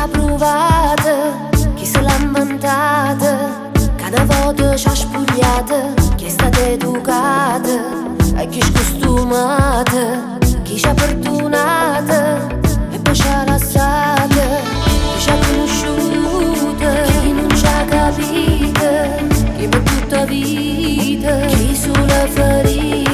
c'ha provato, chi se l'ha inventata, che una volta c'ha spugliata, chi è stata educata e chi è scostumata, chi ci ha perdonata e poi ci ha lasciata, chi ci ha conosciuta, chi non ci ha capita, chi per tutta vita, chi sulla ferita.